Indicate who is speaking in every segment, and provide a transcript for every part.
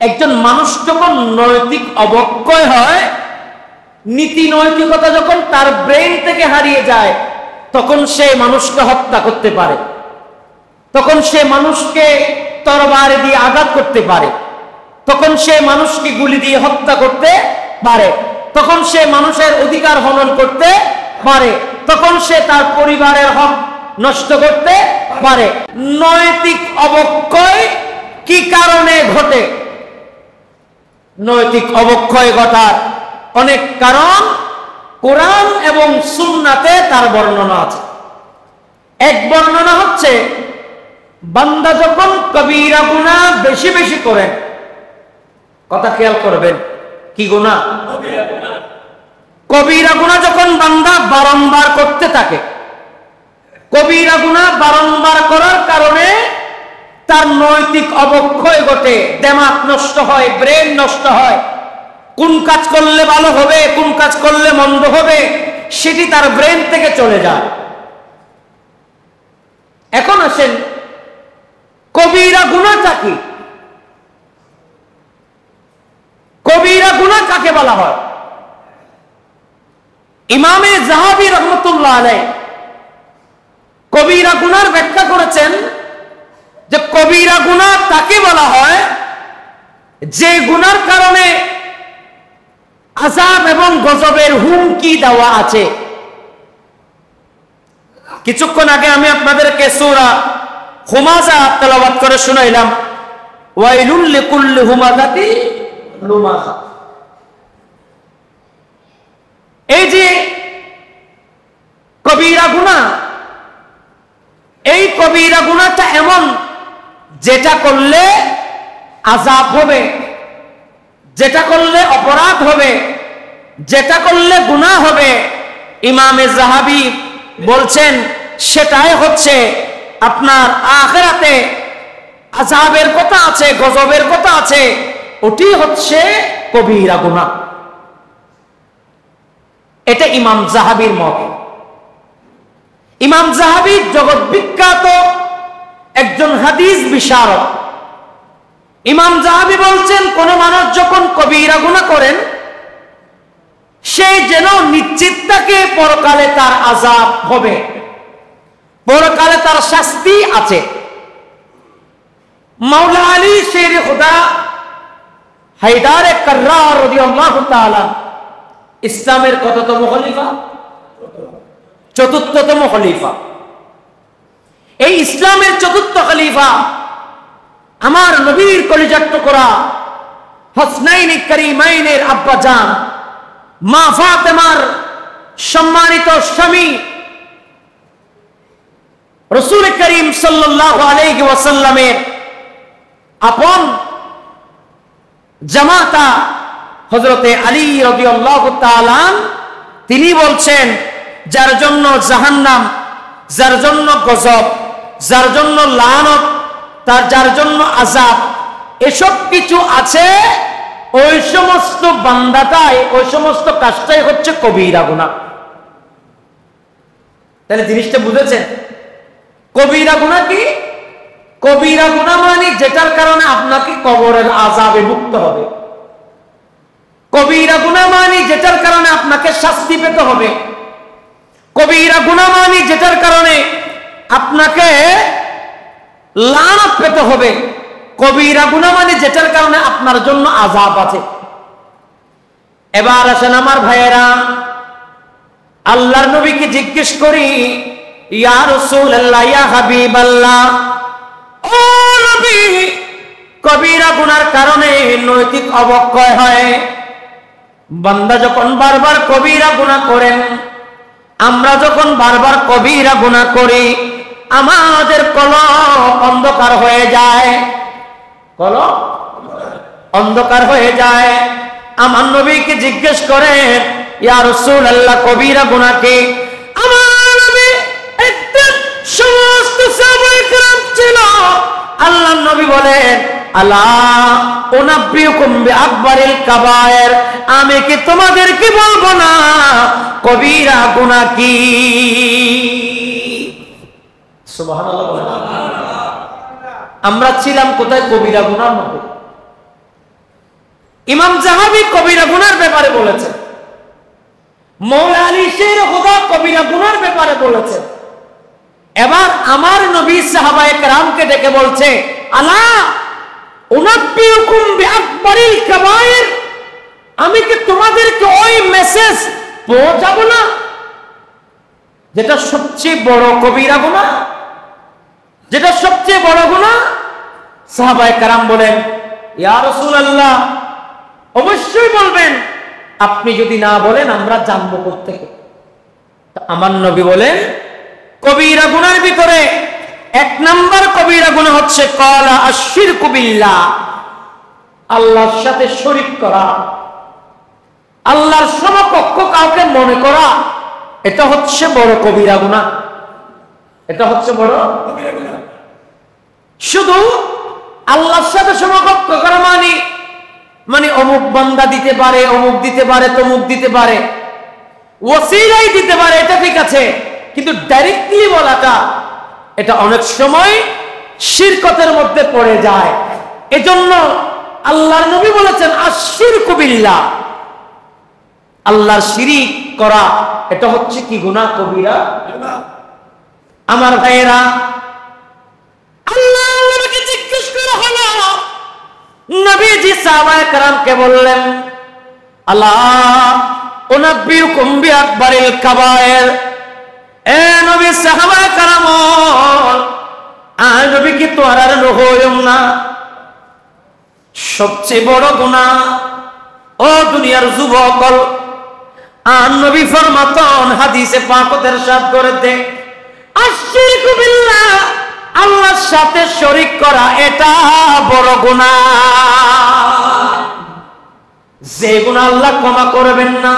Speaker 1: একজন মানুষ যখন নৈতিক অবক্ষয় হয়, নীতি নৈতিকতা যখন তার ব্রেন থেকে হারিয়ে যায়, তখন সে মানুষকে হত্যা করতে পারে, তখন সে মানুষকে তরবারি দিয়ে আঘাত করতে পারে, তখন সে মানুষকে গুলি দিয়ে হত্যা করতে পারে, তখন সে মানুষের অধিকার হনন করতে পারে, তখন সে তার পরিবারের হক নষ্ট করতে পারে। নৈতিক অবক্ষয় কি কারণে ঘটে? নৈতিক অবক্ষয় ঘটার অনেক কারণ কোরআন এবং সুন্নাতে তার বর্ণনা আছে। এক বর্ণনা হচ্ছে, বান্দা যখন কবিরা গুনাহ বেশি বেশি করেন, কথা খেয়াল করবেন, কি গুনাহ? কবিরা গুনাহ যখন বান্দা বারংবার করতে থাকে, কবিরা গুনাহ বারংবার করার কারণে তার নৈতিক অবক্ষয় ঘটে, দিমাগ নষ্ট হয়, ব্রেন নষ্ট হয়, কোন কাজ করলে ভালো হবে, কোন কাজ করলে মন্দ হবে, সেটি তার ব্রেন থেকে চলে যায়। এখন আসেন, কবিরা গুনাহটা কি? কবিরা গুনাহ কাকে বলা হয়? ইমামে যাহাবী রাহমাতুল্লাহ আলাইহি কবিরা গুনাহর ব্যাখ্যা করেছেন যে কবিরা গুনাহ তাকে বলা হয় যে গুনার কারণে আযাব এবং গজবের হুমকি দেওয়া আছে। কিছুক্ষণ আগে আমি আপনাদেরকে সূরা হুমাযা তেলাওয়াত করে শুনাইলাম, ওয়াইলুল লিকুল্লি হুমাযাতি লুমাযা। এই যে কবিরা গুনাহ, এই কবিরা গুনাহটা এমন যেটা করলে আযাব হবে, যেটা করলে অপরাধ হবে, যেটা করলে গুনাহ হবে। ইমামে যাহাবী বলছেন সেটাই হচ্ছে আপনার আখিরাতে আযাবের কথা আছে, গজবের কথা আছে, ওটি হচ্ছে কবিরা গুনাহ। এটা ইমাম যাহাবীর মত। ইমাম যাহাবী জগৎ বিখ্যাত একজন হাদিস বিশারদ। ইমাম যাহাবী বলছেন, কোন মানুষ যখন কবিরা গুনাহ করেন, সে যেন নিশ্চিত থাকে পরকালে তার আযাব হবে, পরকালে তার শাস্তি আছে। মাওলা আলী শের খুদা হায়দারে কাররার রাদিয়াল্লাহু তাআলা ইসলামের কততম খলিফা? চতুর্থতম খলিফা। এই ইসলামের চতুর্থ খলিফা আমার নবীর কলিজার টুকরা হাসনাইন করিমাইনের আব্বা জান মা ফাতেমার সম্মানিত স্বামী রাসূল করিম সাল্লাল্লাহু আলাইহি ওয়াসাল্লামের আপন জামাতা হযরতে আলী রাদিয়াল্লাহু তাআলা, তিনি বলছেন, যার জন্য জাহান্নাম, যার জন্য গজব, যার জন্য লানত, তার যার জন্য আযাব, এসব কিছু আছে, ওই সমস্ত বান্দাটাই, ওই সমস্ত কাজটাই হচ্ছে কবিরা গুনাহ। তাহলে জিনিসটা বুঝেছেন? কবিরা গুনাহ কি? কবিরা গুনাহ মানে যেটার কারণে আপনাকে কবরের আযাবে ভুগতে হবে। কবিরা গুনাহ মানে যেটার কারণে আপনাকে শাস্তি পেতে হবে। কবিরা গুনাহ মানে যেটার কারণে আপনাকে লানত পেতে হবে। কবিরা গুনাহ মানে যেটার কারণে আপনার জন্য আযাব আছে। এবার আসেন আমার ভাইয়েরা, আল্লাহর নবীকে জিজ্ঞেস করি, ইয়া রাসূলুল্লাহ, ইয়া হাবিবাল্লাহ, ও নবী, কবিরা গুনার কারণে নৈতিক অবক্ষয় হয়। বান্দা যখন বারবার কবিরা গুনাহ করেন, আমরা যখন বারবার কবিরা গুনাহ করি, আমাদের কলব অন্ধকার হয়ে যায়, কলব অন্ধকার হয়ে যায়। আমার নবীকে জিজ্ঞেস করেন, ইয়া রাসূলুল্লাহ, কবিরা গুনাহ কি? আমার নবী একদম সমস্ত সাহাবায়ে কেরাম ছিল। আল্লাহর নবী বলেন, আলা উনাব্বিউকুম বিআকবারিল কাবায়ের, আমি কি তোমাদেরকে বলবো না কবিরা গুনাহ কি? সুবহানাল্লাহ। আমরা ছিলাম কোথায়? কবিরা গুনার মধ্যে। ইমাম জাহাবি কবিরা গুনার ব্যাপারে বলেছেন, মৌলা আলী শের খুদা কবিরা গুনার ব্যাপারে বলেছেন। এবার আমার নবী সাহাবায়ে কেরামকে ডেকে বলছে, আলা উনাব্বিউকুম বিআকবারিল কাবায়ের, আমি কি তোমাদেরকে ওই মেসেজ পৌঁছাবো না যেটা সবচেয়ে বড় কবিরা গুনাহ, যেটা সবচেয়ে বড় গুনাহ? সাহাবায়ে কেরাম বলেন, ইয়া রাসূলুল্লাহ, অবশ্যই বলবেন, আপনি যদি না বলেন আমরা জানবো কোত্থেকে? আমার নবী বলেন, কবিরা গুনার ভিতরে এক নাম্বার কবিরা গুনাহ হচ্ছে ক্বালা আশ-শিরকু বিল্লাহ, আল্লাহর সাথে শরীক করা, আল্লাহর সমকক্ষ কাউকে মনে করা, এটা হচ্ছে বড় কবিরা গুনাহ। এটা হচ্ছে বড় কবিরা গুনাহ। শুধু আল্লাহর সাথে সমকক্ষ করা মানে অমুক বান্দা দিতে পারে, অমুক দিতে পারে, তমুক দিতে পারে, ওসিলাই দিতে পারে, এটা ঠিক আছে, কিন্তু ডাইরেক্টলি বলাটা এটা অনেক সময় শিরকতের মধ্যে পড়ে যায়। এজন্য আল্লাহর নবী বলেছেন আশ-শিরকু বিল্লাহ, আল্লাহর শিরিক করা এটা হচ্ছে কি গুনাহ? কবিরা গুনাহ। আমার ভাইয়েরা, আল্লাহ নবীকে জিজ্ঞেস করা হলো, নবীজি সাহাবায়ে কেরামকে বললেন, আলা উনাব্বিউকুম বিআকবারিল কাবায়ের, এ নবী সাহাবায়ে কেরাম, নবী কি তোমরা নহয়ম না সবচেয়ে বড় গুনাহ? ও দুনিয়ার যুবকল, নবী ফরমাতেন, হাদিসে পাক ইরশাদ করেতে, আশ-শিরকু বিল্লাহ, আল্লাহর সাথে শরীক করা এটা বড় গুনাহ, যে গুনাহ আল্লাহ ক্ষমা করবেন না।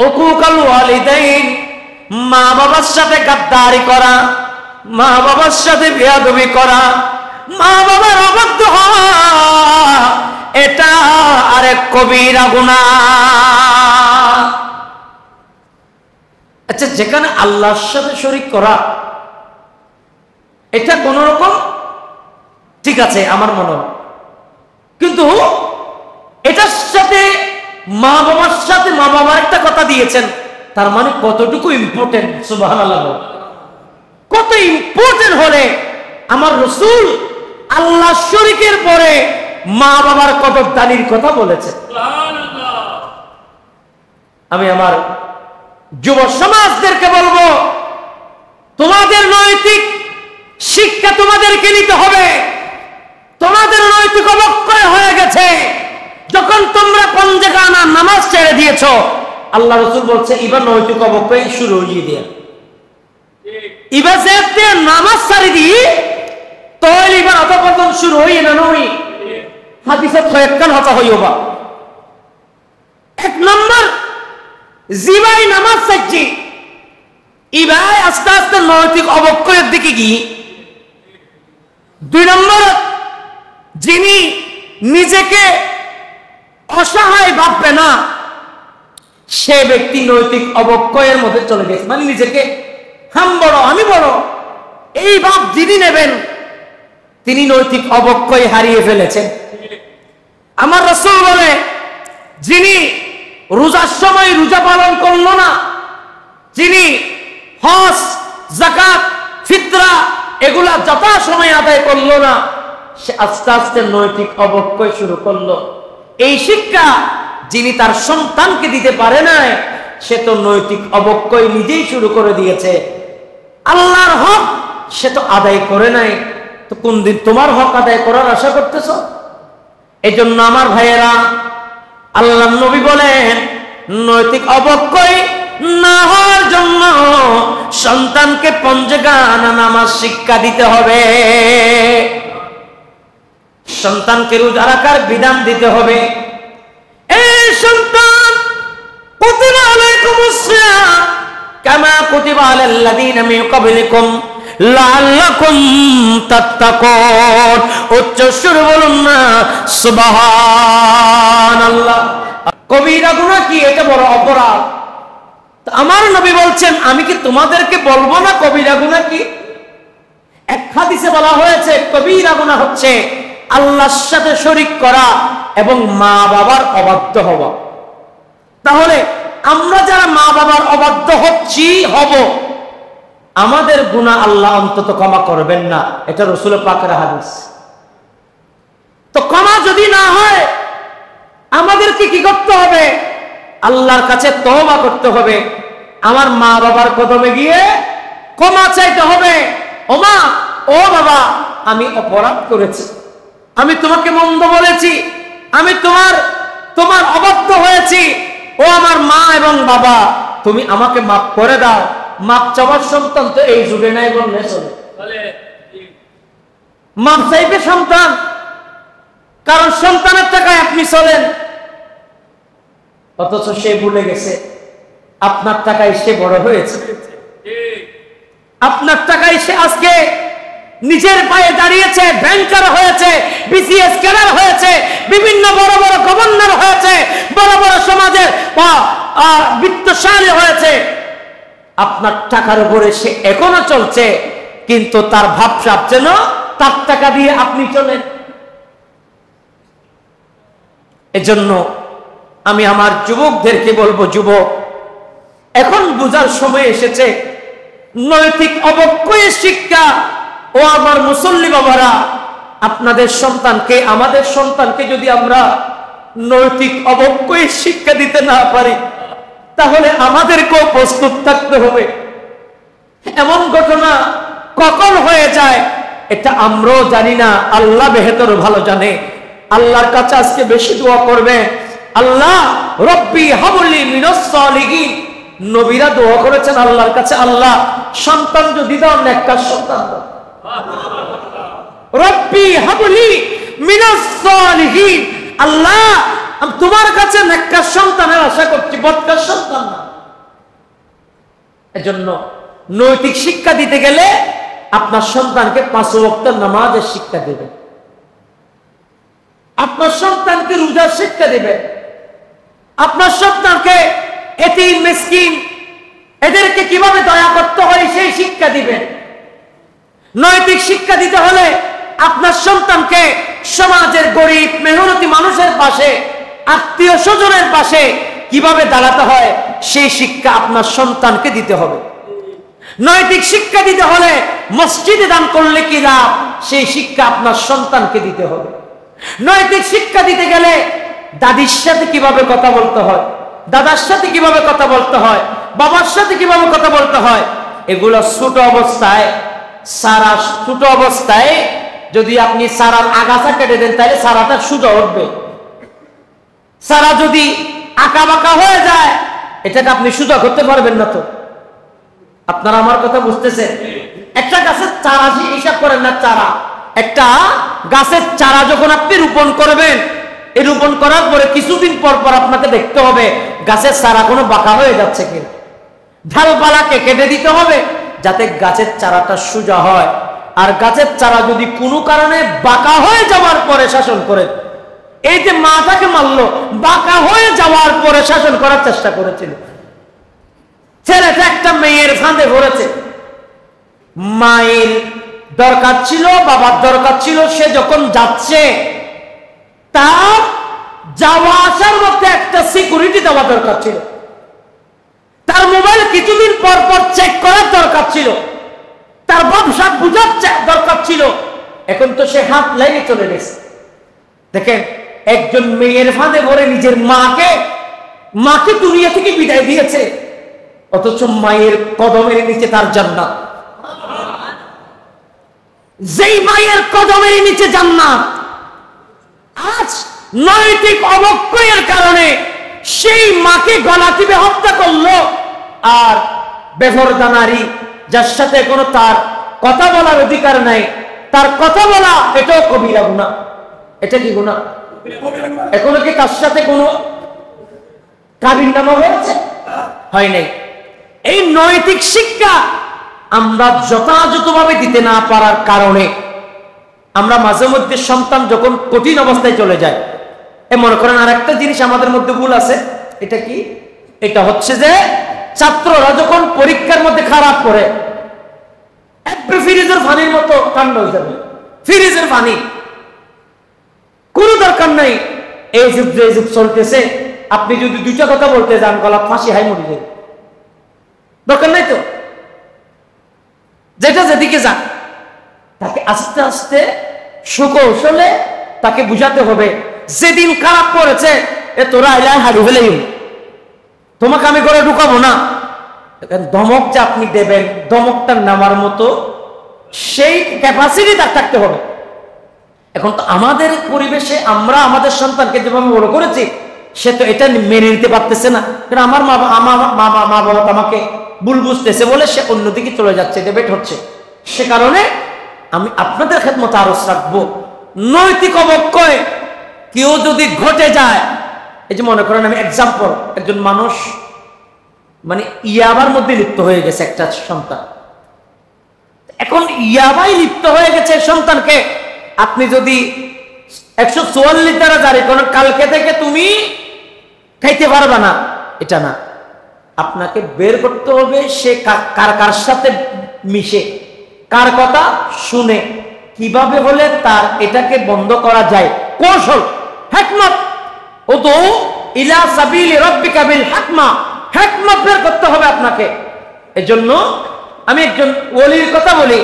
Speaker 1: উকুকাল ওয়ালিদাইন, মা বাবার সাথে গাদ্দারি করা, মা বাবার সাথে বেয়াদবি করা, মা বাবার অবাধ্য হওয়া, এটা আরেক কবিরা গুনাহ। আচ্ছা, যেখানে আল্লাহর সাথে শরীক করা এটা কোন রকম ঠিক আছে আমার মনে হয়, কিন্তু এটার সাথে মা বাবার সাথে মা বাবার একটা কথা দিয়েছেন, তার মানে কতটুকু ইম্পর্টেন্ট! সুবহানাল্লাহ, কত ইম্পর্টেন্ট হলে আমার রাসূল আল্লাহ শরীকের পরে মা বাবার কদরদানির কথা বলেছেন। আমি আমার যুব সমাজদেরকে বলবো, তোমাদের নৈতিক শিক্ষা তোমাদেরকে নিতে হবে। তোমাদের নৈতিক অবক্ষয় হয়ে গেছে যখন তোমরা পঞ্জগানা নামাজ ছেড়ে দিয়েছ। আল্লাহ রাসূল বলছে, এবার নৈতিক অবক্ষয় শুরু হয়ে দিয়ে, এবার যে নামাজ ছাড়ি দি তাহলে এবার অধঃপতন শুরু হইয়ে না নই। হাদিসে কয়েকখান হতা হইবা। এক নম্বর, জিবাই নামাজ ছাড়ছি, এবার আস্তে আস্তে নৈতিক অবক্ষয়ের দিকে গিয়ে। দুই নম্বর, যিনি নিজেকে অসহায় ভাববে না সে ব্যক্তি নৈতিক অবক্ষয়ের মধ্যে চলে গেছে, মানে নিজেকে হাম বড় আমি বড় এই ভাব যিনি নেবেন তিনি নৈতিক অবক্ষয় হারিয়ে ফেলেছেন। আমার রাসূল বলে, যিনি রোজার সময় রোজা পালন করলো না, যিনি হজ, যাকাত, ফিতরা এগুলা যথা সময় আদায় করলো না, সে আস্তে আস্তে নৈতিক অবক্ষয় শুরু করলো। এই শিক্ষা যিনি তার সন্তানকে দিতে পারে না, সে তো নৈতিক অবক্ষয় নিজেই শুরু করে দিয়েছে। আল্লাহর হক সে তো আদায় করে নাই, তো কোন দিন তোমার হক আদায় করার আশা করতেছ? এই জন্য আমার ভাইয়েরা, আল্লাহর নবী বলেন, নৈতিক অবক্ষয় না হওয়ার জন্য সন্তানকে পঞ্জগানা নামাজ শিক্ষা দিতে হবে, সন্তানকে রোজা রাখার বিধান দিতে হবে। এই সন্তান, কুতিবা আলাইকুমুস সিয়াম কামা কুতিবা আলাল লাযীনা মিন ক্বাবলিকুম লাআল্লাকুম তাত্তাকুন। উচ্চ সুরে বলুন না সুবহানাল্লাহ। কবিরা গুনাহ কি? এটা বড় অপরাধ। আমার নবী বলছেন, আমি কি তোমাদেরকে বলবো না কবিরা গুনাহ কি? এক হাদিসে বলা হয়েছে কবিরা গুনাহ হচ্ছে আল্লাহর সাথে শরীক করা এবং মা বাবার অবাধ্য হওয়া। তাহলে আমরা যারা মা বাবার অবাধ্য হব, আমাদের গুনাহ আল্লাহ অন্তত ক্ষমা করবেন না, এটা রাসূল পাকের হাদিস। তো ক্ষমা যদি না হয় আমাদেরকে কি করতে হবে? আল্লাহর কাছে তওবা করতে হবে, আমার মা বাবার কদমে গিয়ে ক্ষমা চাইতে হবে। ও মা, ও বাবা, আমি অপরাধ করেছি, আমি তোমাকে মন্দ বলেছি, আমি তোমার অবাধ্য হয়েছি। ও আমার মা এবং বাবা, তুমি আমাকে মাফ করে দাও। মাপ চাওয়ার সন্তান তো এই যুগে নাই বললে চলে। মাপ চাইবে সন্তান, কারণ সন্তানের টাকায় আপনি চলেন, অথচ সে ভুলে গেছে আপনার টাকায় সে বড় হয়েছে, আপনার টাকায় সে আজকে নিজের পায়ে দাঁড়িয়েছে, ব্যাংকার হয়েছে, বিসিএস ক্যাডার হয়েছে, বিভিন্ন বড় বড় গভর্নর হয়েছে, বড় বড় সমাজের বিত্তশালী হয়েছে। আপনার টাকার উপরে সে এখনো চলছে, কিন্তু তার ভাবসাব যেন তার টাকা দিয়ে আপনি চলেন। এজন্য আমি আমার যুবকদেরকে বলবো, যুবক, এখন বুঝার সময় এসেছে নৈতিক অবক্ষয়ের শিক্ষা। ও আমার মুসল্লি বাবারা, আপনাদের সন্তানকে, আমাদের সন্তানকে যদি আমরা নৈতিক অবক্ষয়ের শিক্ষা দিতে না পারি, তাহলে আমাদেরকেও প্রস্তুত থাকতে হবে। এমন ঘটনা কখন হয়ে যায় এটা আমরাও জানি না, আল্লাহ বেহেতর ভালো জানে। আল্লাহর কাছে আজকে বেশি দোয়া করবে, আল্লাহ রব্বি হাবলি মিনাস সালিহিন। নবীরা দোয়া করেছেন আল্লাহর কাছে, আল্লাহ সন্তান যদি দাও, নেককার সন্তান দাও। রব্বি হাবলি মিনাস সালিহিন, আল্লাহ আমি তোমার কাছে নেককার সন্তানের আশা করছি, বদকার সন্তান না। এজন্য নৈতিক শিক্ষা দিতে গেলে আপনার সন্তানকে 5 ওয়াক্ত নামাজের শিক্ষা দেবেন, আপনার সন্তানকে রোজার শিক্ষা দেবেন, আপনার সন্তানকে এতিম মিসকিন এদেরকে কিভাবে দয়া করতে হয় সেই শিক্ষা দিবেন। নৈতিক শিক্ষা দিতে হলে আপনার সন্তানকে সমাজের গরিব মেহনতি মানুষের পাশে, আত্মীয় স্বজনের পাশে কিভাবে দাঁড়াতে হয় সেই শিক্ষা আপনার সন্তানকে দিতে হবে। নৈতিক শিক্ষা দিতে হলে মসজিদে দান করলে কি লাভ সেই শিক্ষা আপনার সন্তানকে দিতে হবে। নৈতিক শিক্ষা দিতে গেলে দাদির সাথে কিভাবে কথা বলতে হয়, দাদার সাথে কিভাবে কথা বলতে হয়, বাবার সাথে কিভাবে কথা বলতে হয়, এগুলো ছোট অবস্থায়, সারা ছোট অবস্থায় যদি আপনি সারার আগাছা কেটে দেন তাহলে সারাটা সোজা উঠবে। সারা যদি আঁকা বাঁকা হয়ে যায় এটাকে আপনি সোজা করতে পারবেন না। তো আপনারা আমার কথা বুঝতেছেন? একটা গাছের চারা হিসাব করেন না, চারা, একটা গাছের চারা যখন আপনি রোপণ করবেন, এই রোপণ করার পরে কিছুদিন পর পর আপনাকে দেখতে হবে গাছের চারা কোনো বাঁকা হয়ে যাচ্ছে কিনা। ঢালপালাকে কেটে দিতে হবে যাতে গাছের চারাটা সোজা হয়। আর গাছের চারা যদি কোনো কারণে বাঁকা হয়ে যাওয়ার পরে শাসন করে, এই যে মাটাকে মারলো, বাঁকা হয়ে যাওয়ার পরে শাসন করার চেষ্টা করেছিল, ছেলেটা একটা মেয়ের ফাঁদে পড়েছে। মায়ের দরকার ছিল, বাবার দরকার ছিল, সে যখন যাচ্ছে তার যাওয়া আসার মধ্যে একটা সিকিউরিটি দেওয়া দরকার ছিল, তার মোবাইল কিছুদিন পর পর চেক করার দরকার ছিল, তার ব্যবসা বুঝার দরকার ছিল। এখন তো সে হাত লেগে চলে গেছে। দেখেন, একজন মেয়ের ফাঁদে পড়ে নিজের মাকে দুনিয়া থেকে বিদায় দিয়েছে, অথচ মায়ের কদমের নিচে তার জান্নাত। যেই মায়ের কদমের নিচে জান্নাত, আজ নৈতিক অবক্ষয়ের কারণে সেই মাকে গলা টিপে হত্যা করলো। আর বেপরদা নারী, যার সাথে কোনো তার কথা বলার অধিকার নাই, তার কথা বলা এটাও কবিরা গুনাহ। এটা কি গুনাহ? এখনো কি তার সাথে কোনো কাবিননামা হয়েছে? হয় নাই। এই নৈতিক শিক্ষা আমরা যথাযথভাবে দিতে না পারার কারণে আমরা মাঝে মধ্যে সন্তান যখন কঠিন অবস্থায় চলে যায়, মনে করেন আর একটা জিনিস আমাদের মধ্যে ভুল আছে। এটা কি? এটা হচ্ছে যে ছাত্ররা যখন পরীক্ষার মধ্যে খারাপ করে, ফ্রিজের পানির মতো ঠান্ডা হয়ে যাবে। ফ্রিজের পানি কোনো দরকার নাই। এই যুগ যে যুগ চলতেছে, আপনি যদি দুইটা কথা বলতে যান গলা ফাঁসি হাই মরে যাবে, দরকার নাই তো। যেটা যেদিকে যান তাকে আস্তে আস্তে সুকৌশলে তাকে বুঝাতে হবে, যেদিন খারাপ করেছে এ তোরা আইলে হারিয়ে ফেলে, তোমাকে আমি করে ঢুকাবো না। ধমক যে আপনি দেবেন, ধমকটার নামার মতো সেই ক্যাপাসিটি তার থাকতে হবে। এখন তো আমাদের পরিবেশে আমরা আমাদের সন্তানকে যেভাবে বড় করেছি, সে তো এটা মেনে নিতে পারতেছে না। কারণ আমার মা বাবা আমাকে ভুল বুঝতেছে বলে সে অন্যদিকে চলে যাচ্ছে, ডিবেট হচ্ছে। সে কারণে আমি আপনাদের খেদমতে আরজ রাখবো, নৈতিক অবক্ষয় কেউ যদি ঘটে যায়, এই যে মনে করেন আমি এক্সাম্পল, একজন মানুষ মানে ইয়াবার মধ্যে লিপ্ত হয়ে গেছে একটা সন্তান, এখন ইয়াবাই লিপ্ত হয়ে গেছে সন্তানকে আপনি যদি 144 ধারা জারি করেন, কালকে থেকে তুমি খাইতে পারবা না, এটা না। আপনাকে বের করতে হবে সে কার কার সাথে মিশে, কার কথা শুনে, কিভাবে হলে তার এটাকে বন্ধ করা যায়, কৌশল, হিকমত। উদউ ইলা সাবিলি রাব্বিকা বিল হিকমা, হিকমত বের করতে হবে আপনাকে। এজন্য আমি একজন ওলির কথা বলি,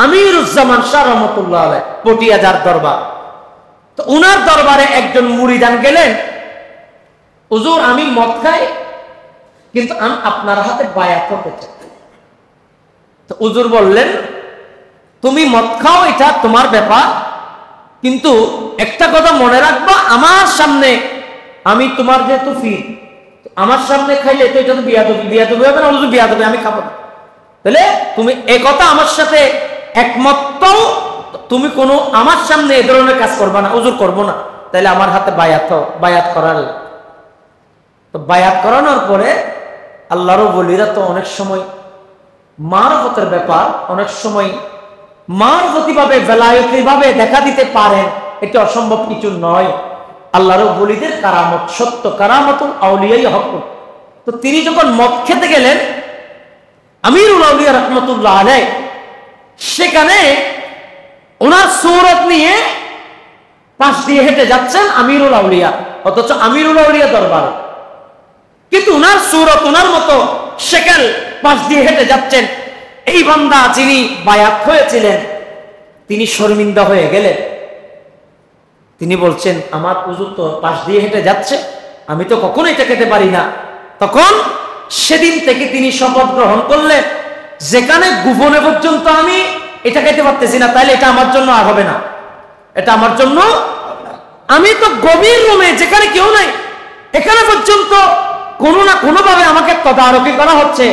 Speaker 1: আমিরুজ্জামান শাহ রহমাতুল্লাহ আলাইহি, পটিয়াজার দরবার। তো উনার দরবারে একজন মুরিদান গেলেন, হুজুর আমি মদ খাই, কিন্তু আমি আপনার হাতে বায়াত হতে চাই। তো হুজুর বললেন, তুমি মদ খাও এটা তোমার ব্যাপার, কিন্তু একটা কথা মনে রাখবা, আমার সামনে আমি তোমার যেহেতু ফির, আমার সামনে খাইলে তো এটা তো বিয়াদবি হবে না, হুজুর বিয়াদবি আমি খাবো না। তাহলে তুমি এই কথা আমার সাথে একমত, তো তুমি কোনো আমার সামনে এ ধরনের কাজ করবা না, হুজুর করবো না। তাহলে আমার হাতে বায়াত করার। তো বায়াত করানোর পরে আল্লাহর ওলিরা তো অনেক সময় মারফতের ব্যাপার, অনেক সময় মারফতিভাবে বেলায়েতিভাবে দেখা দিতে পারেন, এটা অসম্ভব কিছু নয়। আল্লাহর ওলিদের কারামত সত্য, কারামতুল আউলিয়াই হক। তো তিনি যখন মদ খেতে গেলেন আমিরুল আউলিয়া রাহমাতুল্লাহ আলাইহি, সেখানে ওনার সূরত নিয়ে পাশ দিয়ে হেঁটে যাচ্ছেন আমিরুল আউলিয়া, অথচ আমিরুল আউলিয়া দরবারে, কিন্তু উনার সূরত উনার মতো শেকেল পাশ দিয়ে হেঁটে যাচ্ছেন। এই বান্দা যিনি বায়াত হয়েছিলেন তিনি শর্মিন্দা হয়ে গেলেন। তিনি বলছেন, আমার হুজুর তো পাশ দিয়ে হেঁটে যাচ্ছে, আমি তো কখনোই এটা খেতে পারি না। তখন সেদিন থেকে তিনি শপথ গ্রহণ করলেন, যেখানে গোপনে পর্যন্ত আমি এটা খেতে পারতেছি না, তাহলে এটা আমার জন্য আর হবে না, এটা আমার জন্য, আমি তো গভীর রুমে যেখানে কেউ নাই, এখানে পর্যন্ত কোনো না কোনো ভাবে আমাকে তদারকি করা হচ্ছে,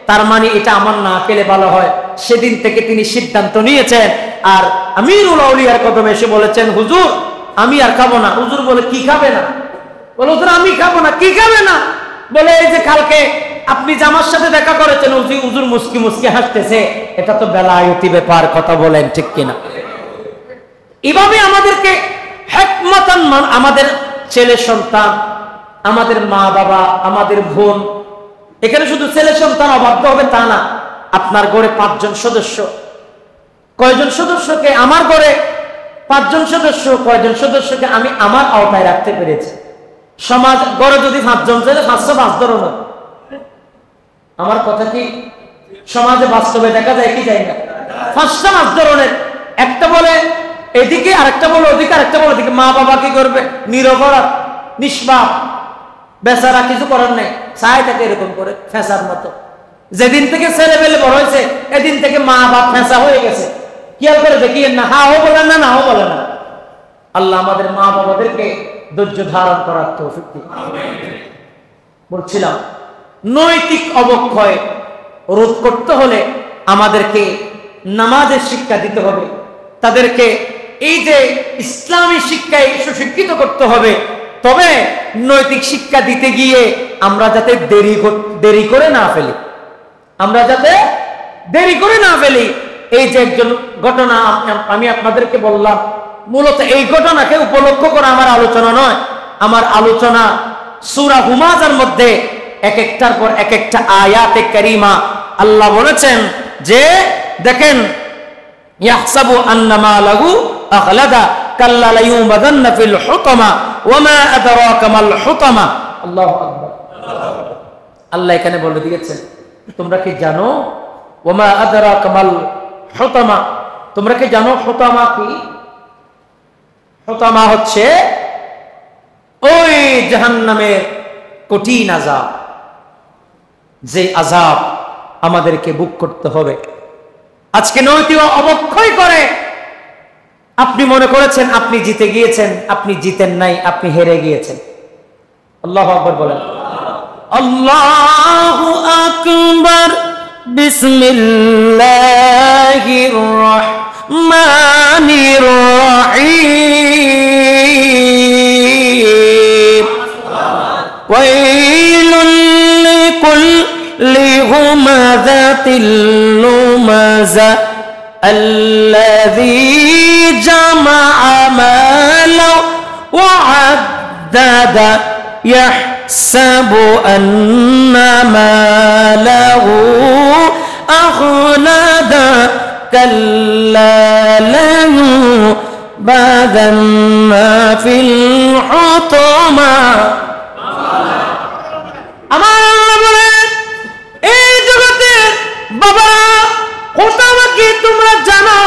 Speaker 1: তার মানে এটা আমার না খেলে ভালো হয়। সেদিন থেকে তিনি সিদ্ধান্ত নিয়েছেন। আর আমিরুল আউলিয়ার কদমে এসে বলেছেন, হুজুর আমি আর খাবো না। হুজুর বলে, কি খাবে না? বলে, হুজুর আমি খাবো না। কি খাবে না? বলে, এই যে কালকে আপনি জামার সাথে দেখা করেছেন। হুজুর মুস্কি মুস্কি হাসতেছে, এটা তো বেলায়েতি ব্যাপার, কথা বলেন ঠিক কিনা? এভাবে আমাদেরকে হিকমতান, আমাদের ছেলে সন্তান, আমাদের মা বাবা, আমাদের বোন, এখানে শুধু ছেলে সন্তান অবাধ্য হবে তা না। আপনার ঘরে 5 জন সদস্য, কয়জন সদস্যকে আমার ঘরে 5 জন সদস্য, কয়জন সদস্যকে আমি আমার আওতায় রাখতে পেরেছি। সমাজ গড়ে যদি 5 জন ছেলে, 505 ধরনের। আমার কথা কি সমাজে বাস্তবে দেখা যায় কি যায় না? 505 ধরনের। একটা বলে এদিকে, আরেকটা বলে ওদিকে, আরেকটা বলে ওদিকে। মা বাবা কি করবে? নিরপরাধ, নিষ্পাপ, বেচারা, কিছু করার নেই, চাই থাকে এরকম করে ফেঁসার মতো। যেদিন থেকে ছেলে পেলে বড় হয়েছে, এদিন থেকে মা বাপ ফেঁসা হয়ে গেছে। খেয়াল করে দেখি না, হাও বলে না, নাও বলে না। আল্লাহ আমাদের মা বাবাদেরকে ধৈর্য ধারণ করার তৌফিক দিন। বলছিলাম, নৈতিক অবক্ষয় রোধ করতে হলে আমাদেরকে নামাজের শিক্ষা দিতে হবে, তাদেরকে এই যে ইসলামী শিক্ষায় সুশিক্ষিত করতে হবে। তবে নৈতিক শিক্ষা দিতে গিয়ে আমরা যাতে দেরি করে না ফেলি, আমরা যাতে দেরি করে না ফেলি। এই যে একজন ঘটনা আমি আপনাদেরকে বললাম, মূলত এই ঘটনাকে উপলক্ষ করে আমার আলোচনা নয়, আমার আলোচনা সূরা হুমাযার মধ্যে এক একটার পর এক একটা আয়াতে কারিমা আল্লাহ বলেছেন যে, দেখেন, ইয়াহসাবু আন্নামা লাহু আখলাদা, কাল্লা লা ইউবাদান্না ফিল হুতামা ওয়া মা আদরাকা মাল হুতামা। আল্লাহু আকবার। আল্লাহ এখানে বলে দিয়েছেন, তোমরা কি জানো ওয়া মা আদরাকা মাল হুতামা, তোমরা কি জানো হুতামা কি? হুতামা হচ্ছে ওই জাহান্নামের কঠিন আযাব, যে আযাব আমাদেরকে ভোগ করতে হবে। আজকে নৈতিক অবক্ষয় করে আপনি মনে করেছেন আপনি জিতে গিয়েছেন, আপনি জিতেন নাই, আপনি হেরে গিয়েছেন। আল্লাহু আকবার বলেন। আল্লাহু আকবার। বিসমিল্লাহির রাহমানির রাহিম। ওয়াইলুল লিকুল্লি হুমাযাতিল লুমাযা الذي جمع مالا وعددا يحسب أن ماله أخلدا كلا لينبذن في الحطمة। আমার আল্লাহ বলেন, এই জগতের বাবা হুতামা কি তোমরা জানো?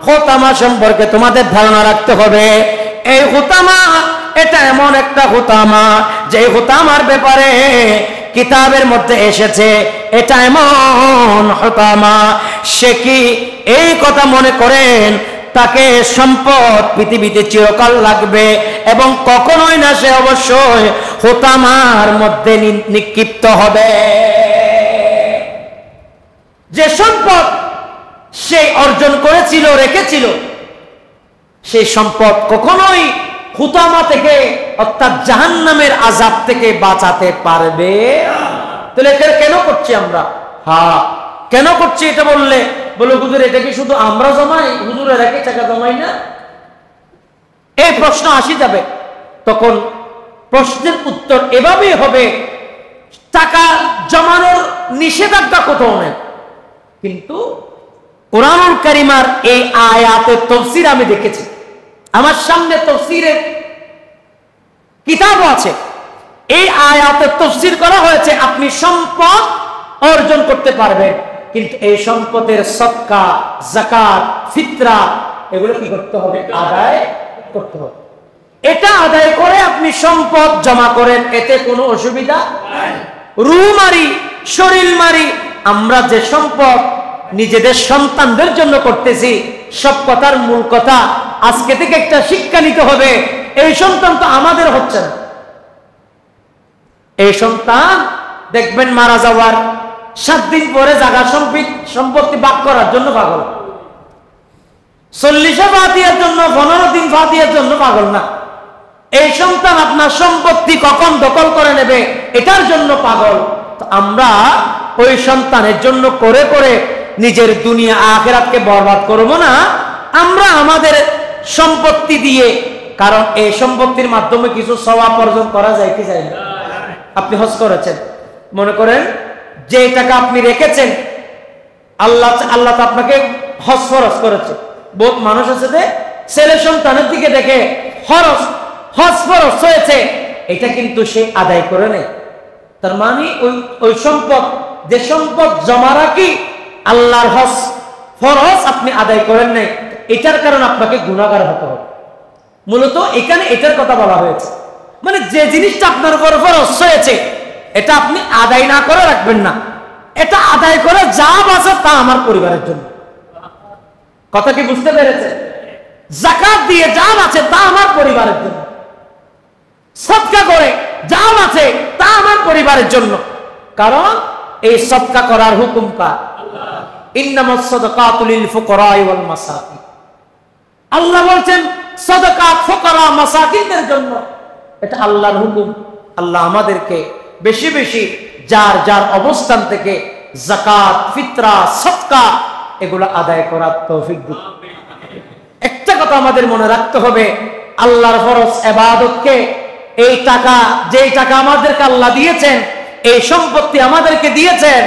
Speaker 1: হুতামা সম্পর্কে তোমাদের ধারণা রাখতে হবে। এই হুতামা এটা এমন একটা হুতামা যে হুতামার ব্যাপারে কিতাবের মধ্যে এসেছে, এটা এমন হুতামা সে কি এই কথা মনে করেন তাকে সম্পদ পৃথিবীতে চিরকাল লাগবে এবং কখনোই না সে অবশ্যই হুতামার মধ্যে নিক্ষিপ্ত হবে। যে সম্পদ সে অর্জন করেছিল, রেখেছিল, সেই সম্পদ কখনোই হুতামা থেকে অর্থাৎ জাহান্নামের আযাব থেকে বাঁচাতে পারবে। তাহলে এটা কেন করছি আমরা? হ্যাঁ, কেন করছি এটা বললে বলো হুজুর এটা কি শুধু আমরা জমাই? হুজুরের একই টাকা জমাই না? এই প্রশ্ন আসি যাবে। তখন প্রশ্নের উত্তর এভাবেই হবে, টাকা জমানোর নিষেধাজ্ঞা কোথাও নেই, কিন্তু কোরআনুল কারীমের এই আয়াতের তাফসীর আমি দেখেছি। আমার সামনে তাফসীরের কিতাবও আছে। এই আয়াতের তাফসীর করা হয়েছে আপনি সম্পদ অর্জন করতে পারবেন, কিন্তু এই সম্পদের সদকা, যাকাত, ফিতরা এগুলো কি করতে হবে? আদায় করতে হবে। এটা আদায় করে আপনি সম্পদ জমা করেন, এতে কোনো অসুবিধা নাই। রূহ মারি, শরীর মারি, আমরা যে সম্পদ নিজেদের সন্তানদের জন্য করতেছি, সব কথার মূল কথা আজকে থেকে একটা শিক্ষা নিতে হবে। এই সন্তান তো আমাদের হচ্ছে না। এই সন্তান দেখবেন মারা যাওয়ার 7 দিন পরে জায়গা সম্পত্তি ভাগ করার জন্য পাগল, 40 ফাতিহার জন্য, 15 দিন ফাতিহার জন্য পাগল না। এই সন্তান আপনার সম্পত্তি কখন দখল করে নেবে এটার জন্য পাগল। তো আমরা ওই সন্তানের জন্য করে করে নিজের দুনিয়া আখিরাতকে বরবাদ করব না। আমরা আমাদের সম্পত্তি দিয়ে, কারণ এই সম্পত্তির মাধ্যমে কিছু সওয়াব অর্জন করা যায় কি যায় না? আপনি হজ করেছেন, মনে করেন যে টাকা আপনি রেখেছেন, আল্লাহ তো আপনাকে হজ ফরজ করেছে। বহুত মানুষ আছে যে ছেলে সন্তানের দিকে দেখে হজ ফরজ হয়েছে, এটা কিন্তু সে আদায় করে নেয়। তার মানে ওই সম্পদ, যে সম্পদ জমা রাখি আল্লাহর হজ ফরজ আপনি আদায় করেন নাই, এটার কারণে আপনাকে গুনাহগার হতে হবে। মূলত এখানে এটার কথা বলা হয়েছে, মানে যে জিনিসটা আপনার উপর ফরজ হয়েছে এটা আপনি আদায় না করে রাখবেন না, এটা আদায় করে যা বাঁচে তা আমার পরিবারের জন্য। কথা কি বুঝতে পেরেছে? যাকাত দিয়ে যা আছে তা আমার পরিবারের জন্য, সদকা করে যা আছে তা আমার পরিবারের জন্য। কারণ এই সদকা করার হুকুম কার? ইন্নামাস সাদাকাতু লিল ফুকারা ওয়াল মাসাকিন। আল্লাহ বলেন সাদাকাত ফুকারা মাসাকিনদের জন্য, এটা আল্লাহর হুকুম। আল্লাহ আমাদেরকে বেশি বেশি যার যার অবস্থান থেকে যাকাত, ফিতরা, সদকা এগুলো আদায় করার তৌফিক দিন। একটা কথা আমাদের মনে রাখতে হবে, আল্লাহর ফরজ ইবাদতকে, এই টাকা, যেই টাকা আমাদেরকে আল্লাহ দিয়েছেন, এই সম্পত্তি আমাদেরকে দিয়েছেন,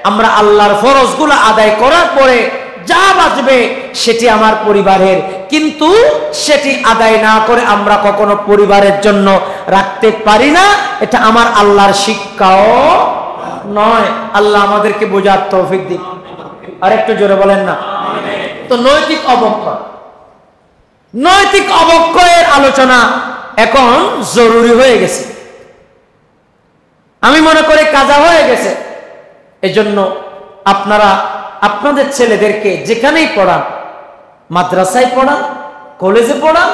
Speaker 1: আমরা আল্লাহর ফরজগুলো আদায় করার পরে যা বাঁচবে সেটি আমার পরিবারের, কিন্তু সেটি আদায় না করে আমরা কখনো পরিবারের জন্য রাখতে পারি না। এটা আমার আল্লাহর শিক্ষাও নয়। আল্লাহ আমাদেরকে বোঝার তৌফিক দিক। আর একটু জোরে বলেন না। তো নৈতিক অবক্ষয়, নৈতিক অবক্ষয়ের আলোচনা এখন জরুরি হয়ে গেছে, আমি মনে করি কাজা হয়ে গেছে। এজন্য আপনারা আপনাদের ছেলেদেরকে যেখানেই পড়ান, মাদ্রাসায় পড়ান, কলেজে পড়ান,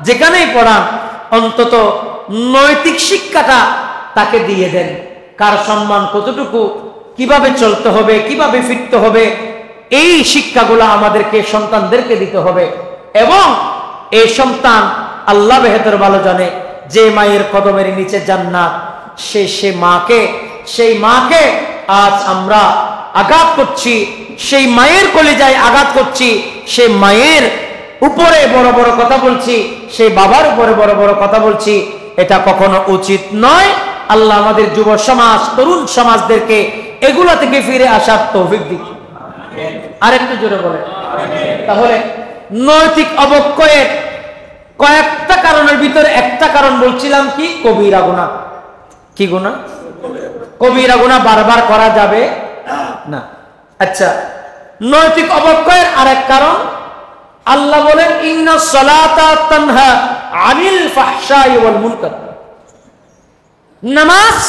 Speaker 1: যেখানেই পড়ান, অন্তত নৈতিক শিক্ষাটা তাকে দিয়ে দেন। কার সম্মান কতটুকু, কিভাবে চলতে হবে, কিভাবে ফিরতে হবে, এই শিক্ষাগুলো আমাদেরকে সন্তানদেরকে দিতে হবে। এবং এই সন্তান আল্লাহ বেহতর ভালো জানে, যে মায়ের কদমের নিচে জান্নাত, সেই মাকে আজ আমরা আঘাত করছি, সেই মায়ের কলিজায় আঘাত করছি, সেই মায়ের উপরে বড় বড় কথা বলছি, সেই বাবার উপরে বড় বড় কথা বলছি। এটা কখনো উচিত নয়। আল্লাহ আমাদের যুব সমাজ, তরুণ সমাজদেরকে এগুলা থেকে ফিরে আসার তৌফিক দিক। আরেকটু জোরে বলে। তাহলে নৈতিক অবক্ষয়ের কয়েকটা কারণের ভিতরে একটা কারণ বলছিলাম কি? কবিরা গুনাহ। কি গুনাহ? কবিরা গুনাহ বারবার করা যাবে না। আচ্ছা, নৈতিক অবক্ষয়ের আরেক কারণ আল্লাহ বলেন, ইন্নাস সালাতা তানহা আনিল ফাহশাই ওয়াল মুনকার। নামাজ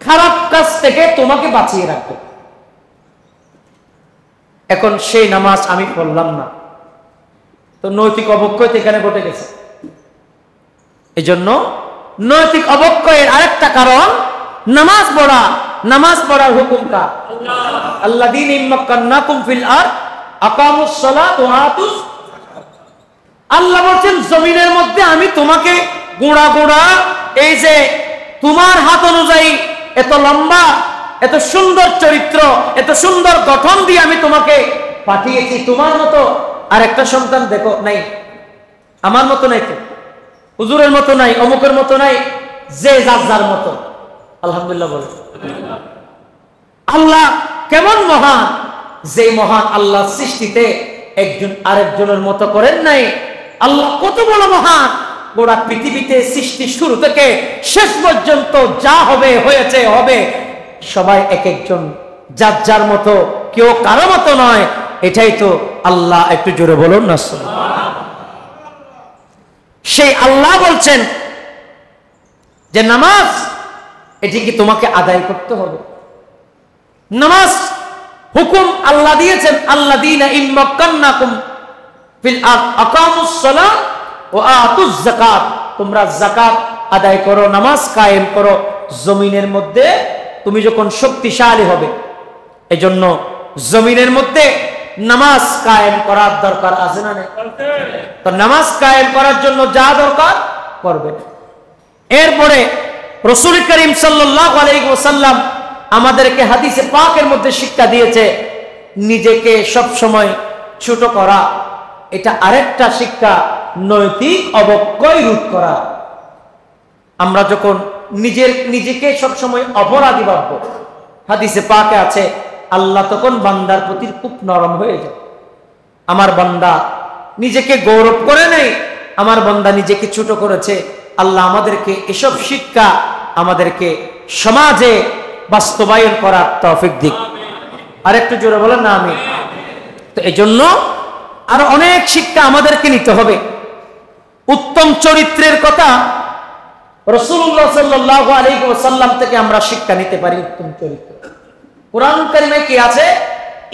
Speaker 1: খারাপ কাজ থেকে তোমাকে বাঁচিয়ে রাখবে। এখন সেই নামাজ আমি পড়লাম না, তো নৈতিক অবক্ষয় তো এখানে ঘটে গেছে। এই জন্য নৈতিক অবক্ষয়ের আরেকটা কারণ নামাজ পড়া। নামাজ পড়ার হুকুম কার? আল্লাযীনা ইম্মাক্কান্নাকুম ফিল আরদ আকামুস সালাত ওয়া আতুস। আল্লাহ বলেন জমিনের মধ্যে আমি তোমাকে গোড়া গোড়া, এই যে তোমার হাত অনুযায়ী এত লম্বা, এত সুন্দর চরিত্র, এত সুন্দর গঠন দিয়ে আমি তোমাকে পাঠিয়েছি। তোমার মতো আর একটা সন্তান দেখো নাই, আমার মতো নাই, তো হুজুরের মতো নাই, অমুকের মতো নাই, যে যার মতো। আলহামদুলিল্লাহ বলে। আল্লাহ কেমন মহান, যে মহান আল্লাহ সৃষ্টিতে একজন আরেকজনের মতো করেন নাই। আল্লাহ কত বড় মহান, গোটা পৃথিবীতে সৃষ্টি শুরু থেকে শেষ পর্যন্ত যা হবে, হয়েছে, হবে, সবাই এক একজন যার মতো, কেউ কারো মতো নয়। এটাই তো আল্লাহ। একটু জোরে বলুন না। সেই আল্লাহ বলছেন যে নামাজ এটিকে তোমাকে আদায় করতে হবে। নামাজ হুকুম আল্লাহ দিয়েছেন, আল্লাযীনা ইম্মাক্কান্নাকুম ফিল আরদ আকামুস সালাত ওয়া আতুজ যাকাত। তোমরা যাকাত আদায় করো, নামাজ কায়েম করো জমিনের মধ্যে। তুমি যখন শক্তিশালী হবে, এজন্য জমিনের মধ্যে নামাজ কায়েম করার দরকার আছে না নেই? তো নামাজ কায়েম করার জন্য যা দরকার করবে। এরপরে রাসূল করিম সাল্লাল্লাহু আলাইহি ওয়াসাল্লাম আমাদেরকে হাদিসে পাকের মধ্যে শিক্ষা দিয়েছে, নিজেকে সব সময় ছোট করা। এটা আরেকটা শিক্ষা, নৈতিক অবক্ষয় রোধ করা। আমরা যখন নিজেকে সব সময় অপরাধী ভাববো, হাদিসে পাকে আছে আল্লাহ তখন বান্দার প্রতি খুব নরম হয়ে যায়। আমার বান্দা নিজেকে গৌরব করে নেই, আমার বান্দা নিজেকে ছোট করেছে। আল্লাহ আমাদেরকে এসব শিক্ষা আমাদেরকে সমাজে বাস্তবায়ন করার তৌফিক দিক। আর একটু জোরে বলেন না আমি। তো এই জন্য আরো অনেক শিক্ষা আমাদেরকে নিতে হবে। উত্তম চরিত্রের কথা রাসূলুল্লাহ সাল্লাল্লাহু আলাইহি ওয়াসাল্লাম থেকে আমরা শিক্ষা নিতে পারি। উত্তম চরিত্র কুরআন কারীমে কি আছে?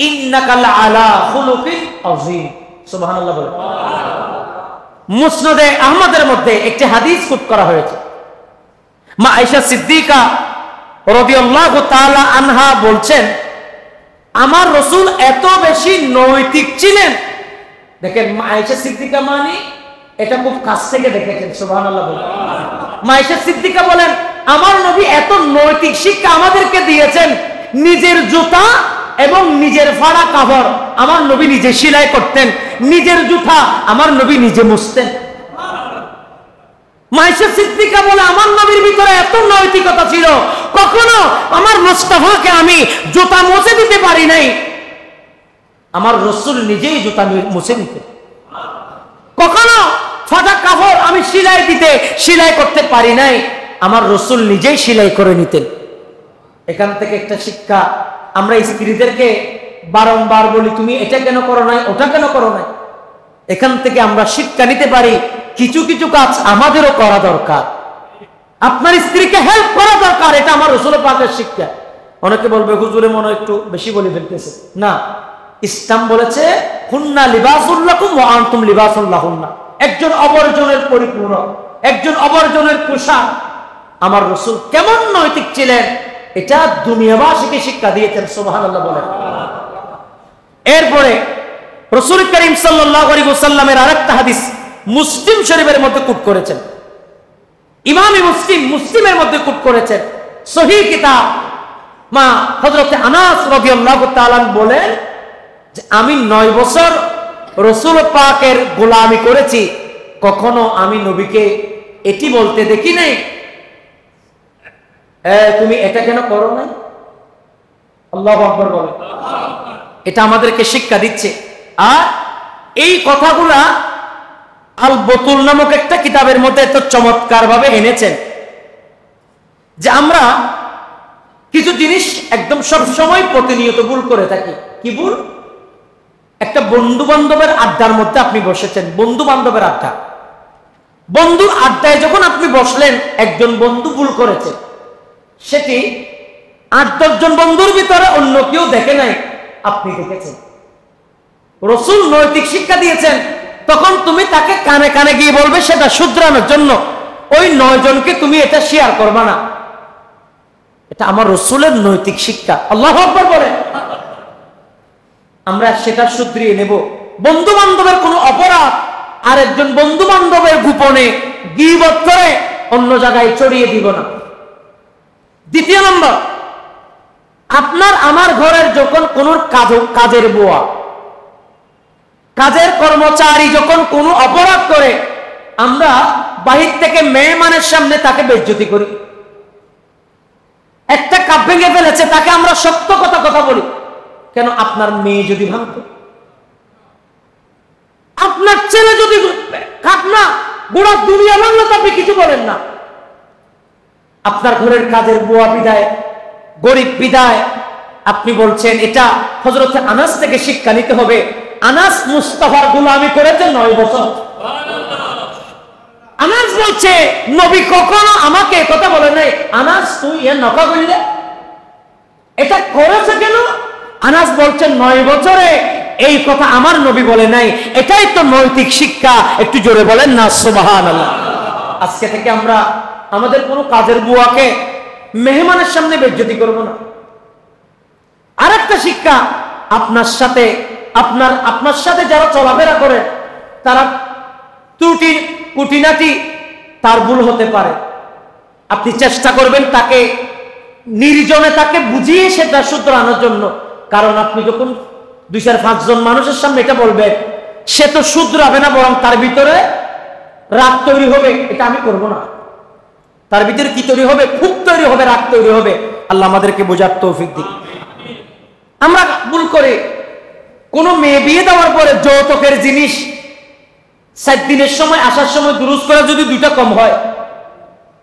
Speaker 1: ইন্নাকা লাআলা খুলুকিন আযীম। সুবহানাল্লাহ বলে। মুসনাদে আহমদের মধ্যে একটি হাদিস কোট করা হয়েছে। মা আয়েশা সিদ্দিকা রাদিয়াল্লাহু তাআলা আনহা বলছেন, আমার রাসূল এত বেশি নৈতিক ছিলেন। দেখেন, মা আয়েশা সিদ্দিকা মানে এটা খুব কাছ থেকে দেখেছেন। সুবহানাল্লাহ বলে। মা আয়েশা সিদ্দিকা বলেন, আমার নবী এত নৈতিক শিক্ষা আমাদেরকে দিয়েছেন। নিজের জুতা এবং নিজের ফাড়া কাপড় আমার নবী নিজে সেলাই করতেন, নিজের জুতা আমার নবী নিজে মুছতেন। মা আয়েশা সিদ্দিকা বলে, আমার নবীর ভিতরে এত নৈতিকতা ছিল, কখনো আমার মুস্তাফাকে আমি জুতা মুছে দিতে পারি নাই। আমার রসুল নিজেই জুতা মুছে নিতেন। কখনো ফাটা কাপড় আমি সেলাই করতে পারি নাই, আমার রসুল নিজেই সেলাই করে নিতেন। এখান থেকে একটা শিক্ষা, আমরা স্ত্রীদেরকে বারংবার বলি তুমি এটা কেন করো নাই, ওটা কেন করো নাই। এখান থেকে আমরা শিক্ষা নিতে পারি কিছু কিছু কাজ আমাদেরও করা দরকার, আপনার স্ত্রীকে হেল্প করা দরকার। এটা আমার রসুল পাকের শিক্ষা। অনেকে বলবে হুজুরে মনে একটু বেশি বলে ফেলতেছে। না, ইসলাম বলেছে হুন্না লিবাসুল লাকুম ওয়া আনতুম লিবাসুল লাহুন্না। একজন অপরজনের পরিপূরক, একজন অপরজনের পোশাক। আমার রসুল কেমন নৈতিক ছিলেন এটা দুনিয়াবাসীকে শিক্ষা দিয়েছেন। সুবহানাল্লাহ বলেন। এরপরে রাসূল করিম সাল্লাল্লাহু আলাইহি ওয়াসাল্লামের আরেকটা হাদিস মুসলিম শরীফের মধ্যে কোট করেছেন, ইমামে মুসলিমের মধ্যে কোট করেছেন, সহিহ কিতাব। মা হযরতে আনাস রাদিয়াল্লাহু তাআলা বলেন যে আমি 9 বছর রাসূল পাকের গোলামি করেছি, কখনো আমি নবীকে এটি বলতে দেখি নাই তুমি এটা কেন করো নাই। আল্লাহু আকবার বলেন। এটা আমাদেরকে শিক্ষা দিচ্ছে। আর এই কথাগুলা আল বতুল নামক একটা কিতাবের মধ্যে এত চমৎকার ভাবে এনেছেন যে আমরা কিছু জিনিস একদম সব সময় প্রতিনিয়ত ভুল করে থাকি। কি ভুল? একটা বন্ধু বান্ধবের আড্ডার মধ্যে আপনি বসেছেন, বন্ধু বান্ধবের আড্ডা, বন্ধুর আড্ডায় যখন আপনি বসলেন, একজন বন্ধু ভুল করেছে, সেটি 8-10 জন বন্ধুর ভিতরে অন্য কেউ দেখে নাই, আপনি দেখেছেন। রাসূল নৈতিক শিক্ষা দিয়েছেন, তখন তুমি তাকে কানে কানে গিয়ে বলবে সেটা শুধরানোর জন্য, ওই 9 জনকে তুমি এটা শেয়ার করবা না। এটা আমার রাসূলের নৈতিক শিক্ষা। আল্লাহু আকবার বলেন। আমরা সেটা শুধরিয়ে নেব। বন্ধু বান্ধবের কোনো অপরাধ আরেকজন বন্ধু বান্ধবের গোপনে গীবত করে অন্য জায়গায় ছড়িয়ে দিব না। দ্বিতীয় নম্বর, আপনার আমার ঘরের যখন কোন কাজের বুয়া, কাজের কর্মচারী যখন কোনো অপরাধ করে, আমরা বাহির থেকে মেহমানের সামনে তাকে বেইজ্জতি করি। একটা কাপ ভেঙে ফেলেছে, তাকে আমরা সত্য কথা বলি। কেন? আপনার মেয়ে যদি ভাঙতো, আপনার ছেলে যদি কাপ না গোড়া দুনিয়া ভাঙলো, আপনি কিছু বলেন না। আপনার ঘরের কাজের বুয়া বিদায়, গরিব বিদায়, আপনি বলছেন এটা হযরত আনাস থেকে শিক্ষা নিতে হবে। আনাস মুস্তাফার গোলামি করেছে 9 বছর। আনাস বলছে নবী কখনো আমাকে কথা বলে নাই, আনাস তুই এর নকা করলে এটা করেছে কেন? আনাস বলছেন 9 বছরে এই কথা আমার নবী বলে নাই। এটাই তো নৈতিক শিক্ষা। একটু জোরে বলেন না সুবহানাল্লাহ। আজকে থেকে আমরা আমাদের কোনো কাজের বুয়াকে মেহমানের সামনে বেইজ্জতি করব না। আরেকটা শিক্ষা, আপনার সাথে যারা চলাফেরা করে তারা ত্রুটি কুটিনাটি তার ভুল হতে পারে, আপনি চেষ্টা করবেন তাকে নির্জনে তাকে বুঝিয়ে সেটা শুধরানোর জন্য। কারণ আপনি যখন 2-4-5 জন মানুষের সামনে এটা বলবেন, সে তো শুধরাবে না, বরং তার ভিতরে রাগ তৈরি হবে। এটা আমি করব না। তার ভিতরে কি তৈরি হবে? খুব তৈরি হবে, রাগ তৈরি হবে। আল্লাহ আমাদেরকে বোঝার তৌফিক দিক। আমরা ভুল করে কোনো মেয়ে বিয়ে দেওয়ার পরে যৌতুকের জিনিস 7 দিনের সময় আসার সময় দুরুস করে যদি 2টা কম হয়,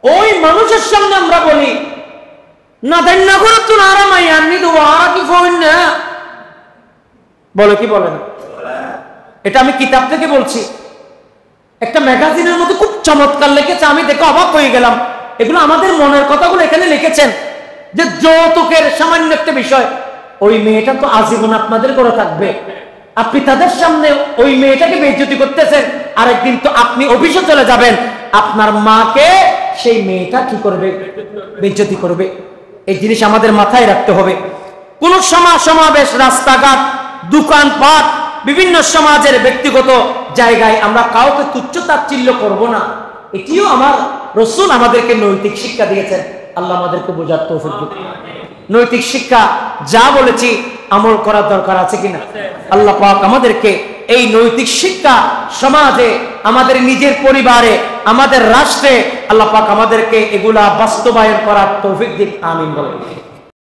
Speaker 1: ওই মানুষের সামনে আমরা বলি না দেন না করে তুই আরামাই আননি তো আর কি ফোন না বলো, কি বলে না? এটা আমি কিতাব থেকে বলছি। একটা ম্যাগাজিনের মধ্যে খুব চমৎকার লিখেছে, আমি দেখে অবাক হয়ে গেলাম। এগুলো আমাদের মনের কথাগুলো এখানে লিখেছেন যে যৌতুকের সামান্য একটা বিষয়, ওই মেয়েটা তো আজীবন আপনাদের ঘরে থাকবে, আপনি তাদের সামনে ওই মেয়েটাকে বেইজ্জতি করতেছেন। আরেকদিন তো আপনি অফিসে চলে যাবেন, আপনার মাকে সেই মেয়েটা কি করবে? বেইজ্জতি করবে। এই জিনিস আমাদের মাথায় রাখতে হবে। কোন সমাবেশ, রাস্তাঘাট, দোকানপাট, বিভিন্ন সমাজের ব্যক্তিগত জায়গায় আমরা কাউকে তুচ্ছ তাচ্ছিল্য করব না। এটিও আমার রাসূল আমাদেরকে নৈতিক শিক্ষা দিয়েছেন। আল্লাহ আমাদেরকে বোঝার তৌফিক দিন। নৈতিক শিক্ষা যা বলেছি আমল করার দরকার আছে কিনা? আল্লাহ পাক আমাদেরকে এই নৈতিক শিক্ষা সমাজে, আমাদের নিজের পরিবারে, আমাদের রাষ্ট্রে আল্লাহ পাক আমাদেরকে এগুলা বাস্তবায়ন করার তৌফিক দিন। আমিন বলেন।